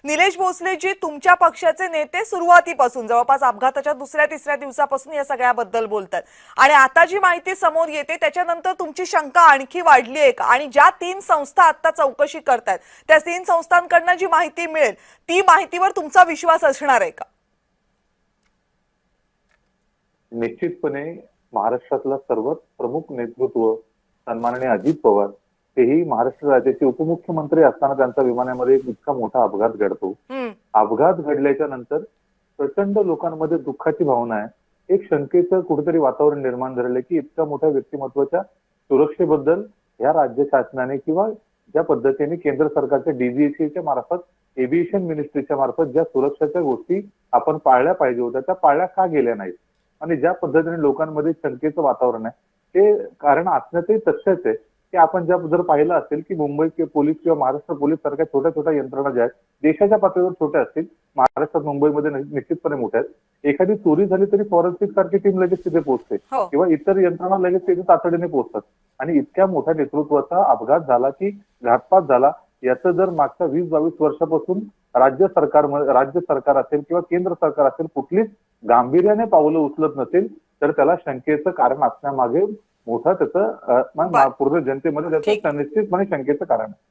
निलेश भोसलेजी तुमच्या पक्षाचे नेते सुरुवातीपासून जवळपास अपघाताच्या दुसऱ्या तिसऱ्या दिवसापासून या सगळ्याबद्दल बोलतात आणि आता जी माहिती समोर येते त्याच्यानंतर तुमची शंका आणखी वाढली आहे का? आणि ज्या 3 संस्था आता चौकशी करतात त्या 3 संस्थांकडून जी माहिती मिळेल ती माहितीवर तुमचा विश्वास असणार आहे का? निश्चितपणे महाराष्ट्रातलं सर्वात प्रमुख नेतृत्व सन्माननीय अजित पवार तेही महाराष्ट्र राज्याचे उपमुख्यमंत्री असताना त्यांचा विमानामध्ये एक इतका मोठा अपघात घडतो. अपघात घडल्याच्या नंतर प्रचंड लोकांमध्ये दुःखाची भावना आहे. एक शंकेचं कुठेतरी वातावरण निर्माण झालेलं की इतक्या मोठ्या व्यक्तिमत्वाच्या सुरक्षेबद्दल या राज्य शासनाने किंवा ज्या पद्धतीने केंद्र सरकारच्या डीजीसीच्या मार्फत एव्हिएशन मिनिस्ट्रीच्या मार्फत ज्या सुरक्षाच्या गोष्टी आपण पाळल्या पाहिजे होत्या त्या पाळल्या का गेल्या नाहीत आणि ज्या पद्धतीने लोकांमध्ये शंकेचं वातावरण आहे ते कारण असण्याचंही तथ्यच आहे की आपण जर पाहिलं असेल की मुंबई पोलीस किंवा महाराष्ट्र पोलीस सारख्या छोट्या छोट्या यंत्रणा ज्या आहेत देशाच्या पातळीवर छोट्या असतील, महाराष्ट्रात मुंबईमध्ये निश्चितपणे मोठ्या आहेत. एखादी चोरी झाली तरी फॉरेन्सिक सारखी टीम लगेच तिथे पोहोचते किंवा इतर यंत्रणा लगेच तिथे तातडीने पोहोचतात आणि इतक्या मोठ्या नेतृत्वाचा अपघात झाला की घातपात झाला याचं जर मागच्या 20-22 वर्षापासून राज्य सरकार असेल किंवा केंद्र सरकार असेल कुठलीच गांभीर्याने पावलं उचलत नसेल तर त्याला शंकेचं कारण असण्यामागे मोठं त्याचं पूर्ण जनतेमध्ये त्याचं निश्चितपणे शंकेचं कारण आहे.